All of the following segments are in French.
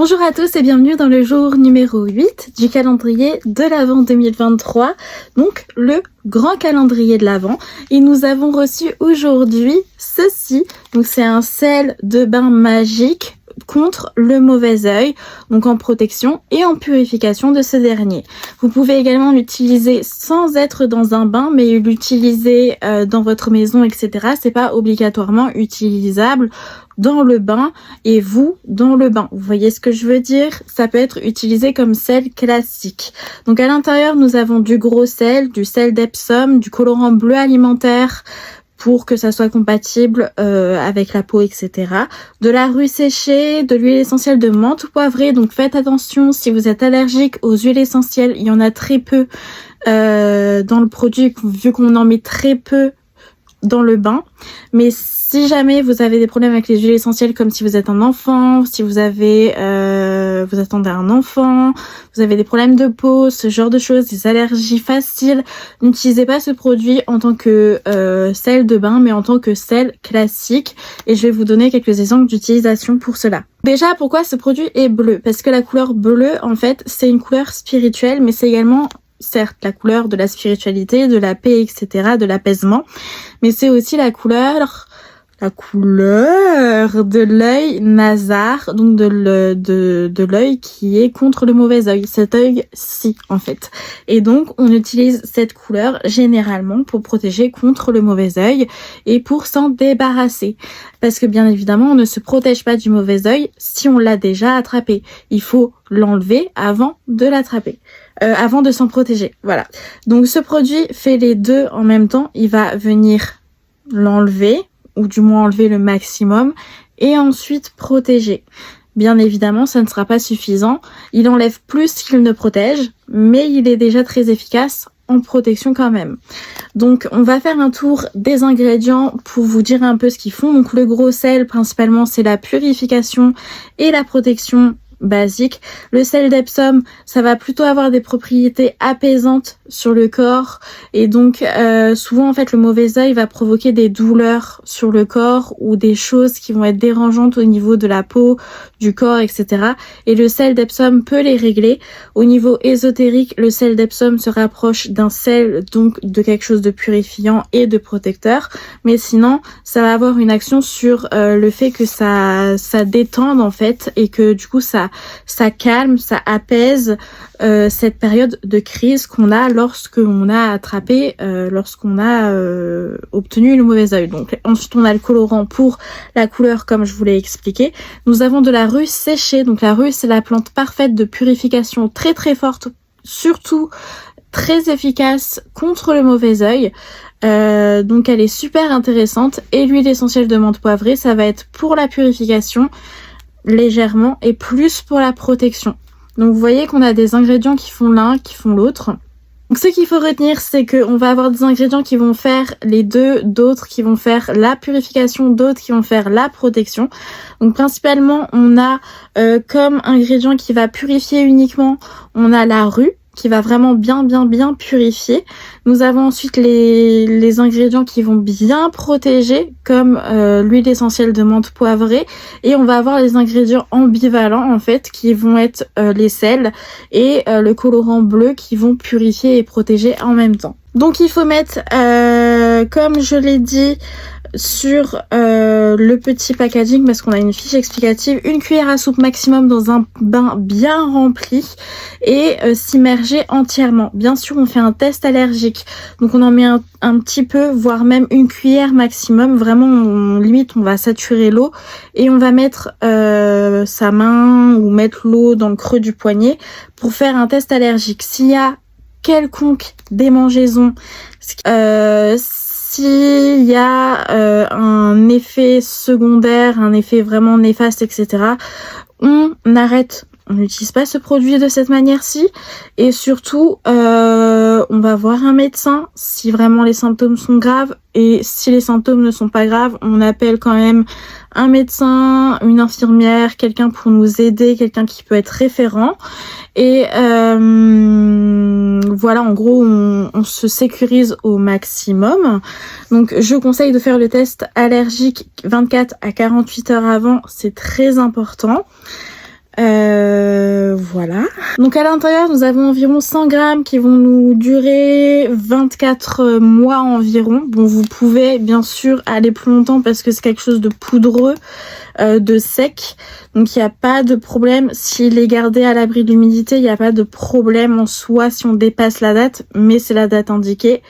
Bonjour à tous et bienvenue dans le jour numéro 8 du calendrier de l'Avent 2023, donc le grand calendrier de l'Avent. Et nous avons reçu aujourd'hui ceci, donc c'est un sel de bain magique contre le mauvais œil, donc en protection et en purification de ce dernier. Vous pouvez également l'utiliser sans être dans un bain, mais l'utiliser dans votre maison, etc. C'est pas obligatoirement utilisable dans le bain et vous dans le bain. Vous voyez ce que je veux dire? Ça peut être utilisé comme sel classique. Donc à l'intérieur, nous avons du gros sel, du sel d'Epsom, du colorant bleu alimentaire pour que ça soit compatible avec la peau, etc. De la rue séchée, de l'huile essentielle de menthe poivrée. Donc faites attention si vous êtes allergique aux huiles essentielles. Il y en a très peu dans le produit, vu qu'on en met très peu dans le bain. Mais si jamais vous avez des problèmes avec les huiles essentielles, comme si vous êtes un enfant, si vous avez vous attendez un enfant, vous avez des problèmes de peau, ce genre de choses, des allergies faciles, n'utilisez pas ce produit en tant que sel de bain, mais en tant que sel classique. Et je vais vous donner quelques exemples d'utilisation pour cela. Déjà, pourquoi ce produit est bleu? Parce que la couleur bleue, en fait, c'est une couleur spirituelle, mais c'est également certes la couleur de la spiritualité, de la paix, etc., de l'apaisement, mais c'est aussi la couleur de l'œil nasar, donc de l'œil qui est contre le mauvais œil, cet œil-ci en fait. Et donc on utilise cette couleur généralement pour protéger contre le mauvais œil et pour s'en débarrasser. Parce que bien évidemment on ne se protège pas du mauvais œil si on l'a déjà attrapé. Il faut l'enlever avant de l'attraper. Avant de s'en protéger, voilà. Donc ce produit fait les deux en même temps. Il va venir l'enlever, ou du moins enlever le maximum, et ensuite protéger. Bien évidemment, ça ne sera pas suffisant. Il enlève plus qu'il ne protège, mais il est déjà très efficace en protection quand même. Donc on va faire un tour des ingrédients pour vous dire un peu ce qu'ils font. Donc le gros sel, principalement, c'est la purification et la protection basique. Le sel d'Epsom, ça va plutôt avoir des propriétés apaisantes sur le corps et donc souvent en fait le mauvais œil va provoquer des douleurs sur le corps ou des choses qui vont être dérangeantes au niveau de la peau, du corps, etc. Et le sel d'Epsom peut les régler. Au niveau ésotérique, le sel d'Epsom se rapproche d'un sel, donc de quelque chose de purifiant et de protecteur, mais sinon ça va avoir une action sur le fait que ça détende en fait et que du coup ça calme, ça apaise cette période de crise qu'on a lorsqu'on a attrapé, lorsqu'on a obtenu le mauvais œil. Donc ensuite on a le colorant pour la couleur comme je vous l'ai expliqué. Nous avons de la rue séchée. Donc la rue, c'est la plante parfaite de purification, très très forte, surtout très efficace contre le mauvais œil. Donc elle est super intéressante. Et l'huile essentielle de menthe poivrée, ça va être pour la purification légèrement et plus pour la protection. Donc vous voyez qu'on a des ingrédients qui font l'un, qui font l'autre. Donc ce qu'il faut retenir, c'est qu'on va avoir des ingrédients qui vont faire les deux, d'autres qui vont faire la purification, d'autres qui vont faire la protection. Donc principalement, on a comme ingrédient qui va purifier uniquement, on a la rue, qui va vraiment bien purifier. Nous avons ensuite les ingrédients qui vont bien protéger, comme l'huile essentielle de menthe poivrée, et on va avoir les ingrédients ambivalents en fait, qui vont être les sels et le colorant bleu qui vont purifier et protéger en même temps. Donc il faut mettre, comme je l'ai dit, sur le petit packaging, parce qu'on a une fiche explicative, une cuillère à soupe maximum dans un bain bien rempli et s'immerger entièrement. Bien sûr, on fait un test allergique, donc on en met un petit peu, voire même une cuillère maximum. Vraiment, limite, on va saturer l'eau et on va mettre sa main ou mettre l'eau dans le creux du poignet pour faire un test allergique. S'il y a quelconque démangeaison, s'il y a un effet secondaire, un effet vraiment néfaste, etc., on arrête. On n'utilise pas ce produit de cette manière-ci. Et surtout, on va voir un médecin si vraiment les symptômes sont graves. Et si les symptômes ne sont pas graves, on appelle quand même un médecin, une infirmière, quelqu'un pour nous aider, quelqu'un qui peut être référent. Et voilà, en gros, on se sécurise au maximum. Donc, je conseille de faire le test allergique 24 à 48 heures avant. C'est très important. Voilà. Donc à l'intérieur, nous avons environ 100 grammes qui vont nous durer 24 mois environ. Bon, vous pouvez bien sûr aller plus longtemps parce que c'est quelque chose de poudreux, de sec. Donc il n'y a pas de problème. S'il est gardé à l'abri de l'humidité, il n'y a pas de problème en soi si on dépasse la date, mais c'est la date indiquée.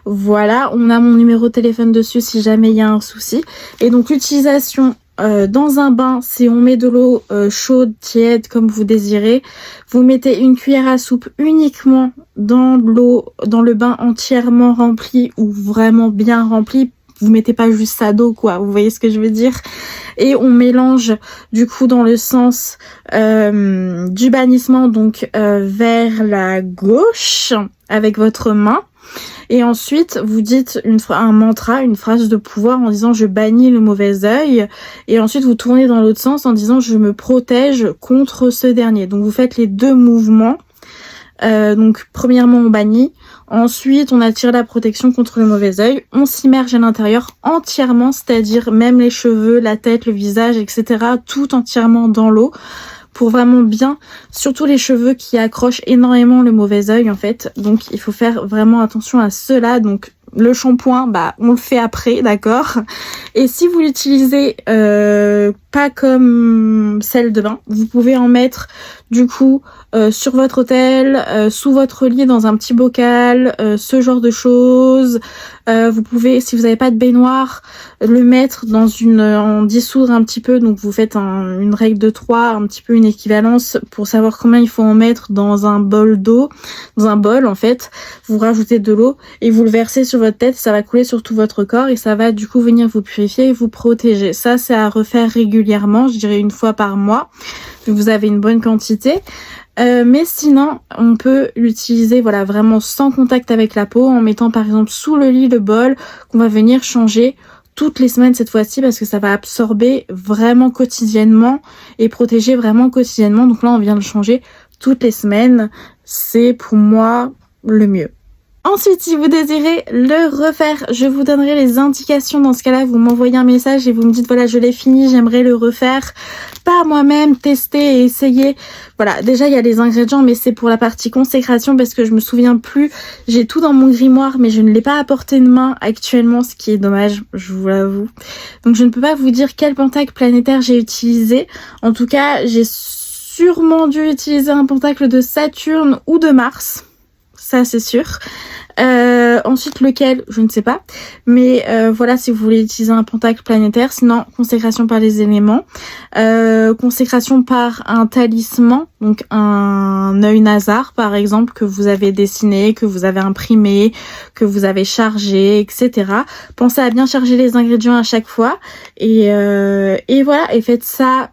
Voilà, on a mon numéro de téléphone dessus si jamais il y a un souci. Et donc l'utilisation dans un bain, si on met de l'eau chaude, tiède, comme vous désirez, vous mettez une cuillère à soupe uniquement dans l'eau, dans le bain entièrement rempli ou vraiment bien rempli. Vous mettez pas juste ça d'eau, quoi. Vous voyez ce que je veux dire? Et on mélange du coup dans le sens du bannissement, donc vers la gauche avec votre main. Et ensuite, vous dites un mantra, une phrase de pouvoir en disant « je bannis le mauvais œil ». Et ensuite, vous tournez dans l'autre sens en disant « je me protège contre ce dernier ». Donc, vous faites les deux mouvements. Donc, premièrement, on bannit. Ensuite, on attire la protection contre le mauvais œil. On s'immerge à l'intérieur entièrement, c'est-à-dire même les cheveux, la tête, le visage, etc. Tout entièrement dans l'eau. Pour vraiment bien, surtout les cheveux qui accrochent énormément le mauvais œil en fait. Donc il faut faire vraiment attention à cela. Donc le shampoing, bah on le fait après, d'accord. Et si vous l'utilisez pas comme celle de bain, vous pouvez en mettre du coup sur votre hôtel, sous votre lit dans un petit bocal, ce genre de choses. Vous pouvez, si vous n'avez pas de baignoire, le mettre dans en dissoudre un petit peu. Donc vous faites une règle de 3, un petit peu une équivalence pour savoir combien il faut en mettre dans un bol d'eau, dans un bol en fait. Vous rajoutez de l'eau et vous le versez sur votre tête, ça va couler sur tout votre corps et ça va du coup venir vous purifier et vous protéger. Ça c'est à refaire régulièrement, je dirais une fois par mois, vous avez une bonne quantité. Mais sinon, on peut l'utiliser voilà vraiment sans contact avec la peau, en mettant par exemple sous le lit le bol qu'on va venir changer toutes les semaines cette fois-ci parce que ça va absorber vraiment quotidiennement et protéger vraiment quotidiennement. Donc là, on vient le changer toutes les semaines. C'est pour moi le mieux. Ensuite, si vous désirez le refaire, je vous donnerai les indications. Dans ce cas-là, vous m'envoyez un message et vous me dites voilà, je l'ai fini, j'aimerais le refaire par moi-même, tester et essayer. Voilà, déjà il y a les ingrédients, mais c'est pour la partie consécration parce que je me souviens plus. J'ai tout dans mon grimoire, mais je ne l'ai pas à portée de main actuellement, ce qui est dommage, je vous l'avoue. Donc je ne peux pas vous dire quel pentacle planétaire j'ai utilisé. En tout cas, j'ai sûrement dû utiliser un pentacle de Saturne ou de Mars. Ça c'est sûr. Ensuite lequel, je ne sais pas. Mais voilà, si vous voulez utiliser un pentacle planétaire, sinon consécration par les éléments, consécration par un talisman, donc un œil Nazar par exemple que vous avez dessiné, que vous avez imprimé, que vous avez chargé, etc. Pensez à bien charger les ingrédients à chaque fois et voilà, et faites ça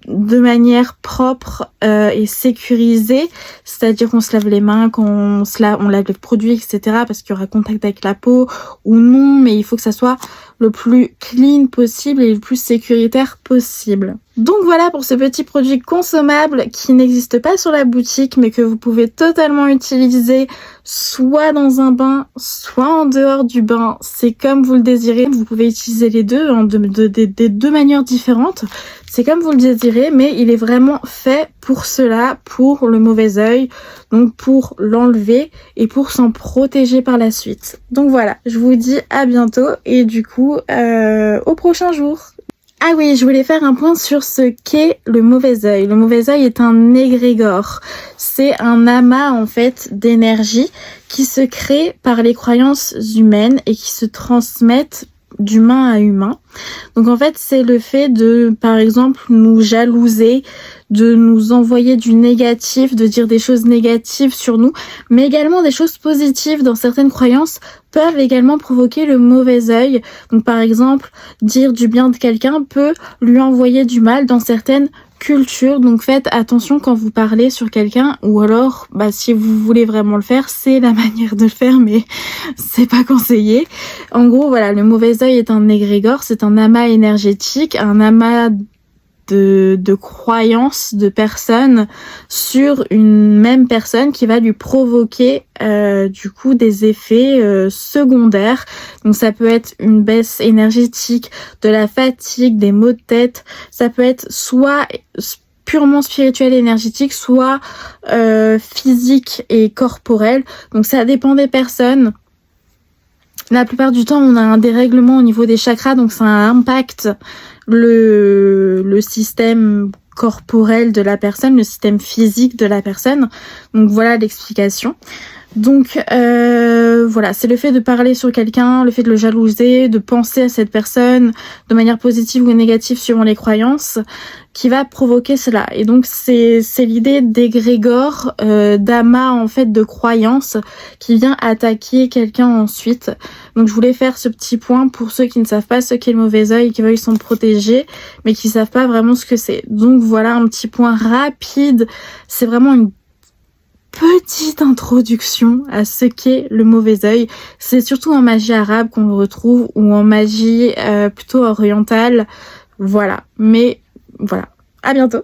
de manière propre et sécurisée, c'est-à-dire qu'on se lave les mains quand on lave les produits, etc. parce qu'il y aura contact avec la peau ou non, mais il faut que ça soit le plus clean possible et le plus sécuritaire possible. Donc voilà pour ce petit produit consommable qui n'existe pas sur la boutique mais que vous pouvez totalement utiliser soit dans un bain, soit en dehors du bain. C'est comme vous le désirez. Vous pouvez utiliser les deux des deux manières différentes. C'est comme vous le désirez, mais il est vraiment fait pour cela, pour le mauvais œil, donc pour l'enlever et pour s'en protéger par la suite. Donc voilà, je vous dis à bientôt et du coup au prochain jour. Ah oui, je voulais faire un point sur ce qu'est le mauvais œil. Le mauvais œil est un égrégore. C'est un amas en fait d'énergie qui se crée par les croyances humaines et qui se transmettent d'humain à humain. Donc en fait, c'est le fait de, par exemple, nous jalouser, de nous envoyer du négatif, de dire des choses négatives sur nous, mais également des choses positives dans certaines croyances peuvent également provoquer le mauvais œil. Donc par exemple, dire du bien de quelqu'un peut lui envoyer du mal dans certaines culture. Donc faites attention quand vous parlez sur quelqu'un, ou alors si vous voulez vraiment le faire, c'est la manière de le faire, mais c'est pas conseillé. En gros voilà, le mauvais œil est un égrégore, c'est un amas énergétique, un amas de croyances de personnes sur une même personne qui va lui provoquer du coup des effets secondaires. Donc ça peut être une baisse énergétique, de la fatigue, des maux de tête, ça peut être soit purement spirituel et énergétique, soit physique et corporel. Donc ça dépend des personnes. La plupart du temps, on a un dérèglement au niveau des chakras, donc ça impacte le système corporel de la personne, le système physique de la personne. Donc voilà l'explication. Donc voilà, c'est le fait de parler sur quelqu'un, le fait de le jalouser, de penser à cette personne de manière positive ou négative suivant les croyances qui va provoquer cela. Et donc c'est l'idée d'égrégore, d'amas en fait de croyances qui vient attaquer quelqu'un ensuite. Donc je voulais faire ce petit point pour ceux qui ne savent pas ce qu'est le mauvais œil, qui veulent s'en protéger, mais qui savent pas vraiment ce que c'est. Donc voilà un petit point rapide. C'est vraiment une petite introduction à ce qu'est le mauvais œil. C'est surtout en magie arabe qu'on le retrouve ou en magie plutôt orientale. Voilà. Mais voilà. À bientôt.